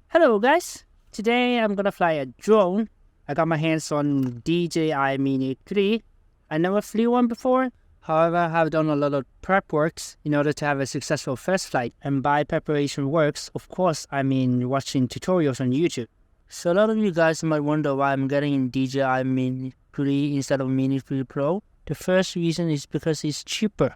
Hello guys! Today I'm gonna fly a drone. I got my hands on DJI Mini 3. I never flew one before. However, I have done a lot of prep works in order to have a successful first flight. And by preparation works, of course, I mean watching tutorials on YouTube. So a lot of you guys might wonder why I'm getting DJI Mini 3 instead of Mini 3 Pro. The first reason is because it's cheaper.